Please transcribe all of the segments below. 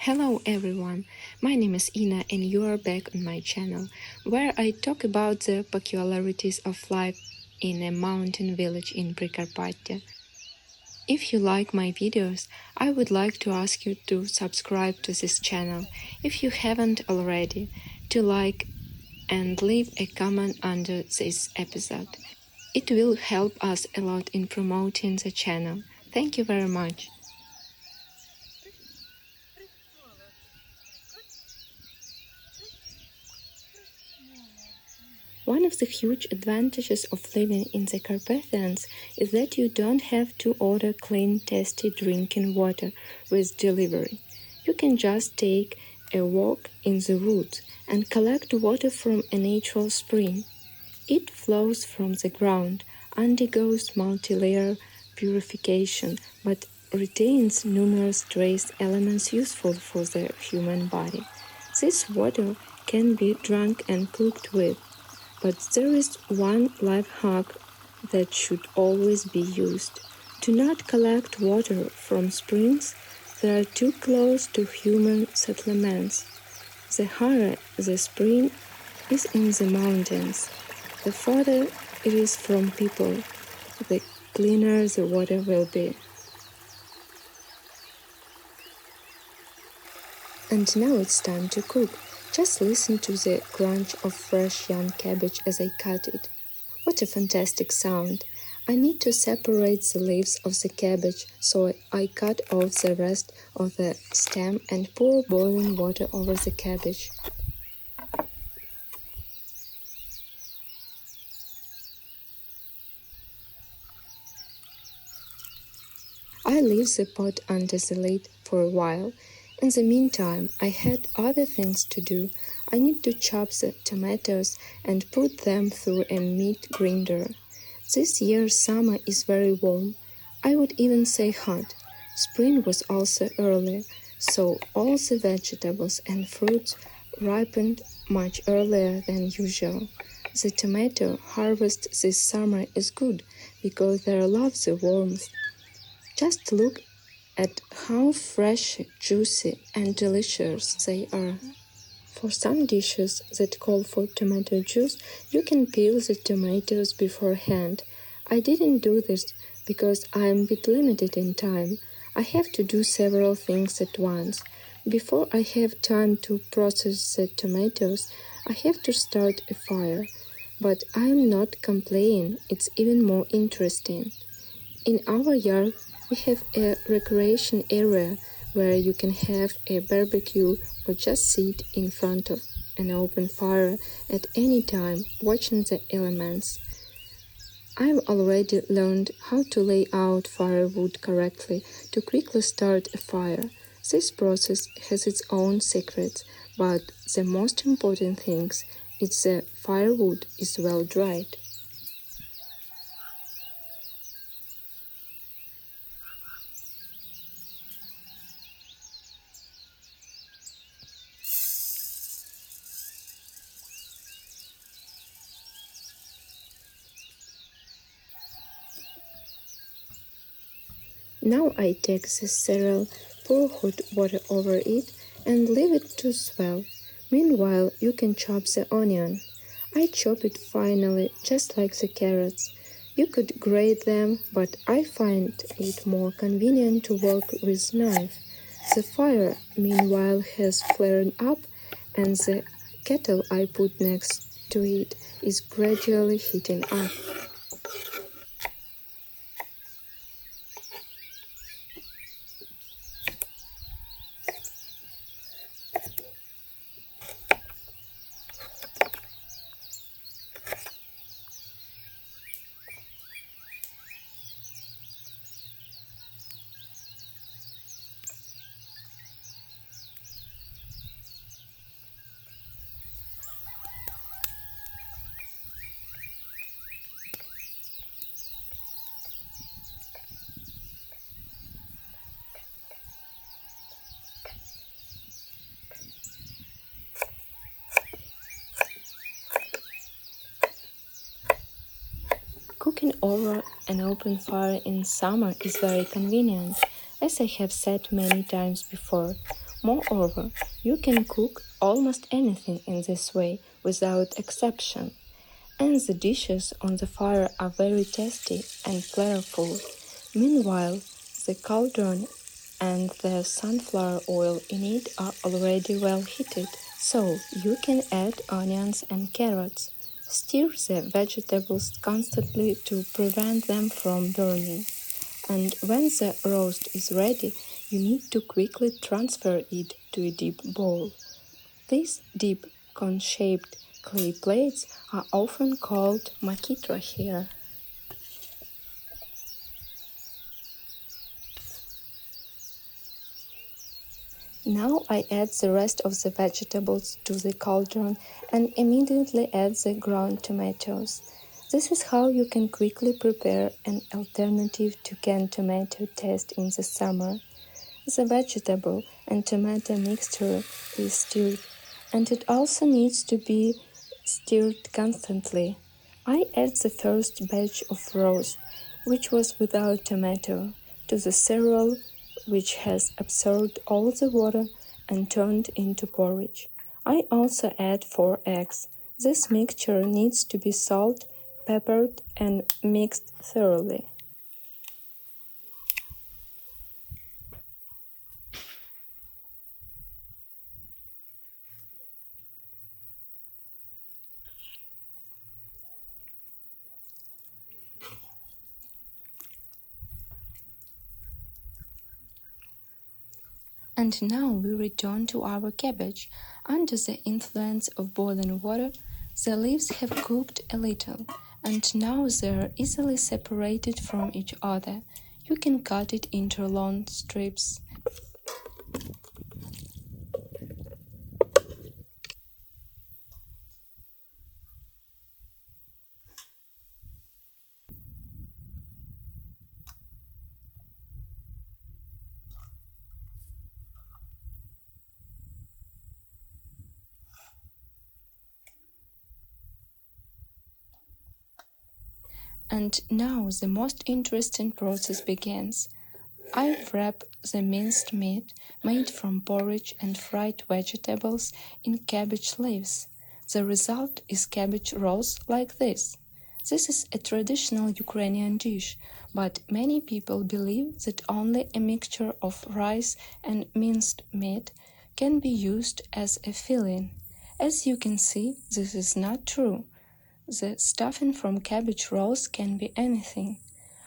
Hello everyone, my name is Ina and you are back on my channel, where I talk about the peculiarities of life in a mountain village in Carpathia. If you like my videos, I would like to ask you to subscribe to this channel if you haven't already, to like and leave a comment under this episode. It will help us a lot in promoting the channel. Thank you very much. One of the huge advantages of living in the Carpathians is that you don't have to order clean, tasty drinking water with delivery. You can just take a walk in the woods and collect water from a natural spring. It flows from the ground, undergoes multi-layer purification, but retains numerous trace elements useful for the human body. This water can be drunk and cooked with. But there is one life hack that should always be used. Do not collect water from springs that are too close to human settlements. The higher the spring is in the mountains, the farther it is from people, the cleaner the water will be. And now it's time to cook. Just listen to the crunch of fresh young cabbage as I cut it. What a fantastic sound! I need to separate the leaves of the cabbage, so I cut off the rest of the stem and pour boiling water over the cabbage. I leave the pot under the lid for a while. In the meantime, I had other things to do. I need to chop the tomatoes and put them through a meat grinder. This year's summer is very warm. I would even say hot. Spring was also early, so all the vegetables and fruits ripened much earlier than usual. The tomato harvest this summer is good because they love the warmth. Just look at how fresh, juicy, and delicious they are. For some dishes that call for tomato juice, you can peel the tomatoes beforehand. I didn't do this because I am a bit limited in time. I have to do several things at once. Before I have time to process the tomatoes, I have to start a fire. But I am not complaining, it's even more interesting. In our yard, we have a recreation area where you can have a barbecue or just sit in front of an open fire at any time watching the elements. I've already learned how to lay out firewood correctly to quickly start a fire. This process has its own secrets, but the most important thing is the firewood is well dried. Now I take the cereal, pour hot water over it, and leave it to swell. Meanwhile, you can chop the onion. I chop it finely, just like the carrots. You could grate them, but I find it more convenient to work with knife. The fire, meanwhile, has flared up, and the kettle I put next to it is gradually heating up. Cooking over an open fire in summer is very convenient, as I have said many times before. Moreover, you can cook almost anything in this way without exception, and the dishes on the fire are very tasty and flavorful. Meanwhile, the cauldron and the sunflower oil in it are already well heated, so you can add onions and carrots. Stir the vegetables constantly to prevent them from burning. And when the roast is ready, you need to quickly transfer it to a deep bowl. These deep, cone-shaped clay plates are often called makitra here. Now I add the rest of the vegetables to the cauldron and immediately add the ground tomatoes. This is how you can quickly prepare an alternative to canned tomato taste in the summer. The vegetable and tomato mixture is stirred, and it also needs to be stirred constantly. I add the first batch of roast, which was without tomato, to the cereal, which has absorbed all the water and turned into porridge. I also add 4 eggs. This mixture needs to be salt, peppered, and mixed thoroughly. And now we return to our cabbage. Under the influence of boiling water, the leaves have cooked a little, and now they are easily separated from each other. You can cut it into long strips. And now the most interesting process begins. I wrap the minced meat made from porridge and fried vegetables in cabbage leaves. The result is cabbage rolls like this. This is a traditional Ukrainian dish, but many people believe that only a mixture of rice and minced meat can be used as a filling. As you can see, this is not true. The stuffing from cabbage rolls can be anything.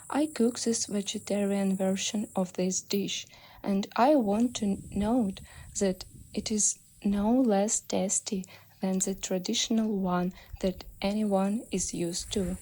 I cook this vegetarian version of this dish, and I want to note that it is no less tasty than the traditional one that anyone is used to.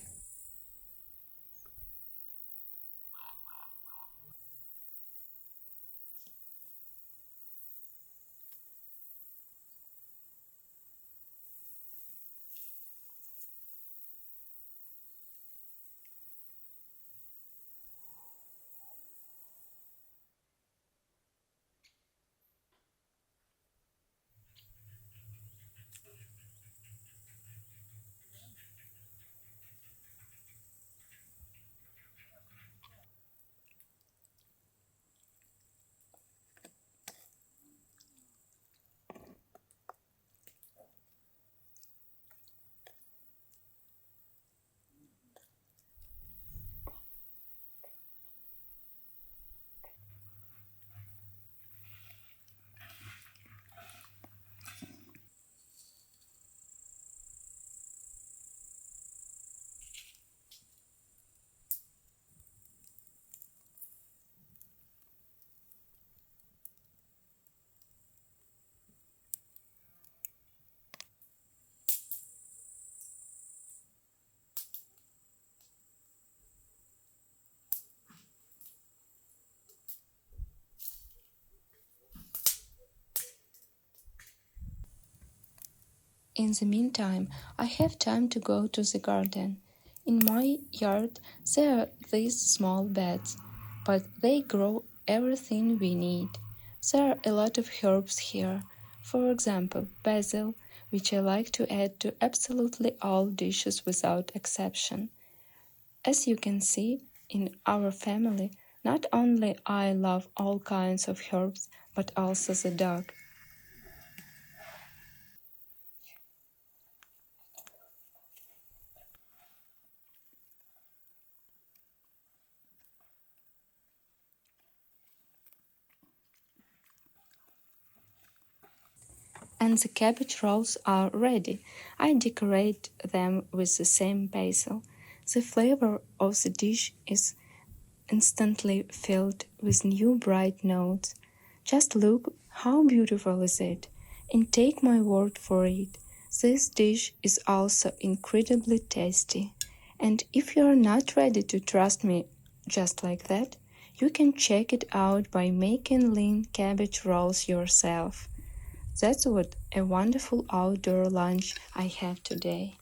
In the meantime, I have time to go to the garden. In my yard, there are these small beds, but they grow everything we need. There are a lot of herbs here. For example, basil, which I like to add to absolutely all dishes without exception. As you can see, in our family, not only I love all kinds of herbs, but also the dog. And the cabbage rolls are ready. I decorate them with the same basil. The flavor of the dish is instantly filled with new bright notes. Just look how beautiful is it, and take my word for it. This dish is also incredibly tasty. And if you are not ready to trust me just like that, you can check it out by making lean cabbage rolls yourself. That's what a wonderful outdoor lunch I have today.